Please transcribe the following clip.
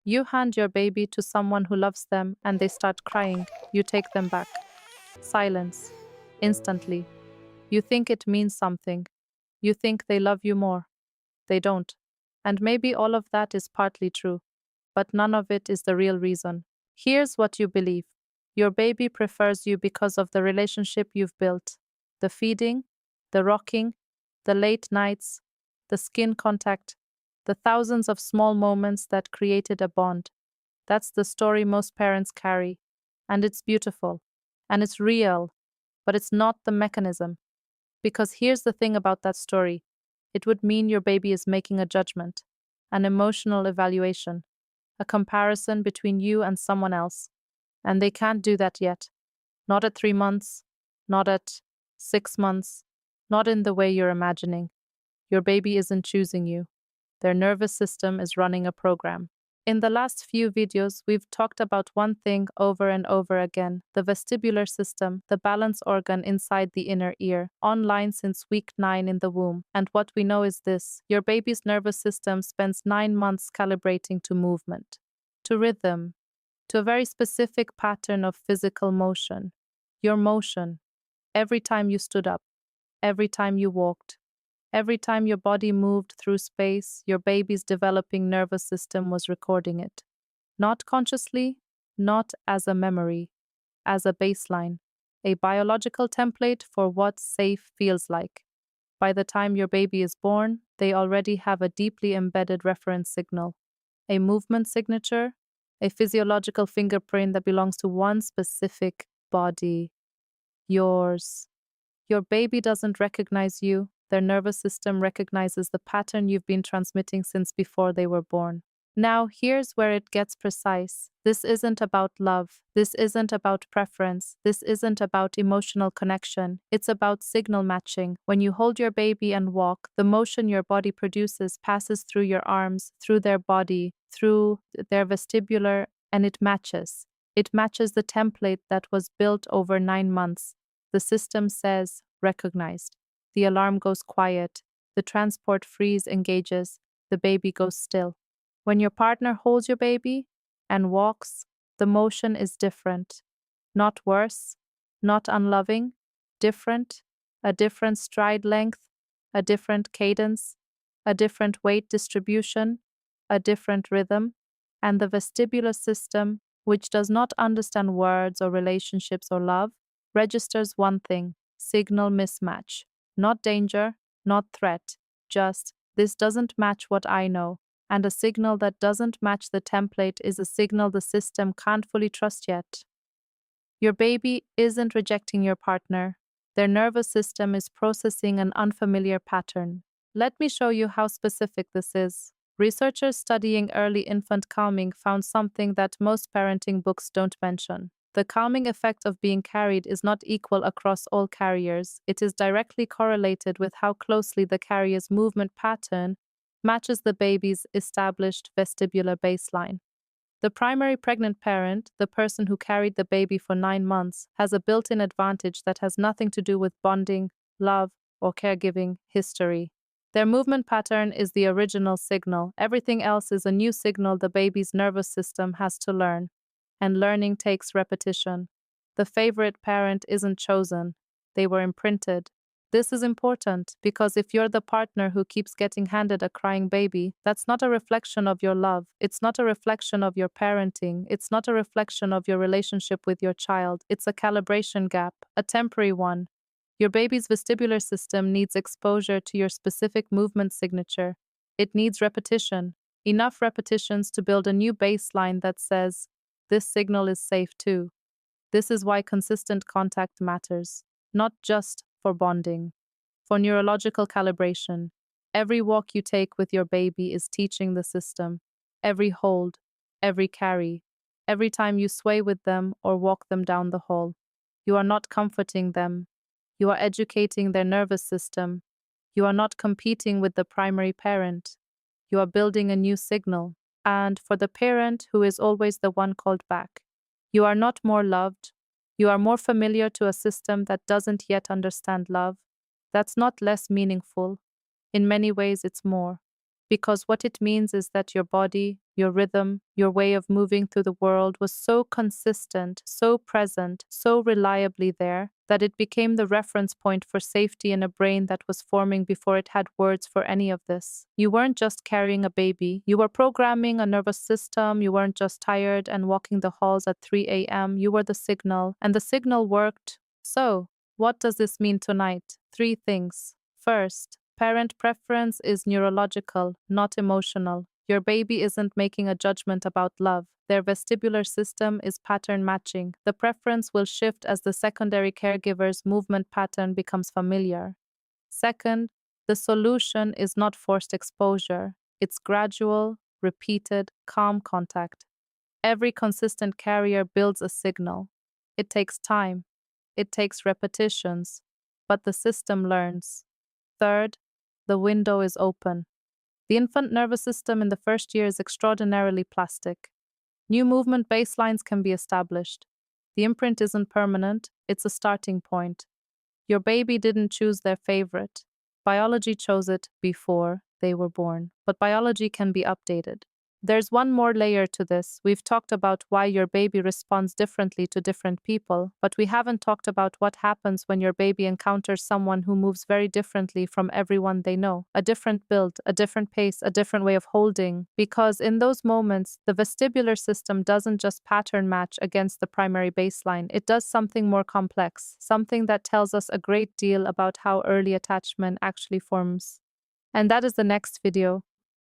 You hand your baby to someone who loves them and they start crying. You take them back. Silence. Instantly. You think it means something. You think they love you more. They don't. And maybe all of that is partly true, but none of it is the real reason. Here's what you believe. Your baby prefers you because of the relationship you've built. The feeding, the rocking, the late nights, the skin contact, the thousands of small moments that created a bond. That's the story most parents carry. And it's beautiful. And it's real. But it's not the mechanism. Because here's the thing about that story. It would mean your baby is making a judgment, an emotional evaluation, a comparison between you and someone else. And they can't do that yet. Not at 3 months, not at 6 months, not in the way you're imagining. Your baby isn't choosing you. Their nervous system is running a program. In the last few videos, we've talked about one thing over and over again, the vestibular system, the balance organ inside the inner ear, online since week 9 in the womb. And what we know is this: your baby's nervous system spends 9 months calibrating to movement, to rhythm, to a very specific pattern of physical motion. Your motion, every time you stood up, every time you walked, every time your body moved through space, your baby's developing nervous system was recording it. Not consciously, not as a memory, as a baseline, a biological template for what safe feels like. By the time your baby is born, they already have a deeply embedded reference signal, a movement signature, a physiological fingerprint that belongs to one specific body, yours. Your baby doesn't recognize you. Their nervous system recognizes the pattern you've been transmitting since before they were born. Now, here's where it gets precise. This isn't about love. This isn't about preference. This isn't about emotional connection. It's about signal matching. When you hold your baby and walk, the motion your body produces passes through your arms, through their body, through their vestibular, and it matches. It matches the template that was built over 9 months. The system says, recognized. The alarm goes quiet. The transport freeze engages. The baby goes still. When your partner holds your baby and walks, the motion is different. Not worse, not unloving, different, a different stride length, a different cadence, a different weight distribution, a different rhythm, and the vestibular system, which does not understand words or relationships or love, registers one thing: signal mismatch. Not danger, not threat, just, this doesn't match what I know. And a signal that doesn't match the template is a signal the system can't fully trust yet. Your baby isn't rejecting your partner. Their nervous system is processing an unfamiliar pattern. Let me show you how specific this is. Researchers studying early infant calming found something that most parenting books don't mention. The calming effect of being carried is not equal across all carriers. It is directly correlated with how closely the carrier's movement pattern matches the baby's established vestibular baseline. The primary pregnant parent, the person who carried the baby for 9 months, has a built-in advantage that has nothing to do with bonding, love, or caregiving history. Their movement pattern is the original signal. Everything else is a new signal the baby's nervous system has to learn. And learning takes repetition. The favorite parent isn't chosen. They were imprinted. This is important because if you're the partner who keeps getting handed a crying baby, that's not a reflection of your love. It's not a reflection of your parenting. It's not a reflection of your relationship with your child. It's a calibration gap, a temporary one. Your baby's vestibular system needs exposure to your specific movement signature. It needs repetition, enough repetitions to build a new baseline that says, this signal is safe too. This is why consistent contact matters, not just for bonding, for neurological calibration. Every walk you take with your baby is teaching the system. Every hold, every carry, every time you sway with them or walk them down the hall. You are not comforting them. You are educating their nervous system. You are not competing with the primary parent. You are building a new signal. And for the parent who is always the one called back, you are not more loved. You are more familiar to a system that doesn't yet understand love. That's not less meaningful. In many ways, it's more. Because what it means is that your body, your rhythm, your way of moving through the world was so consistent, so present, so reliably there, that it became the reference point for safety in a brain that was forming before it had words for any of this. You weren't just carrying a baby, you were programming a nervous system, you weren't just tired and walking the halls at 3 a.m., you were the signal, and the signal worked. So, what does this mean tonight? 3 things. First, parent preference is neurological, not emotional. Your baby isn't making a judgment about love. Their vestibular system is pattern matching. The preference will shift as the secondary caregiver's movement pattern becomes familiar. Second, the solution is not forced exposure. It's gradual, repeated, calm contact. Every consistent carrier builds a signal. It takes time. It takes repetitions. But the system learns. Third, the window is open. The infant nervous system in the first year is extraordinarily plastic. New movement baselines can be established. The imprint isn't permanent, it's a starting point. Your baby didn't choose their favorite. Biology chose it before they were born, but biology can be updated. There's one more layer to this. We've talked about why your baby responds differently to different people, but we haven't talked about what happens when your baby encounters someone who moves very differently from everyone they know. A different build, a different pace, a different way of holding. Because in those moments, the vestibular system doesn't just pattern match against the primary baseline, it does something more complex, something that tells us a great deal about how early attachment actually forms. And that is the next video.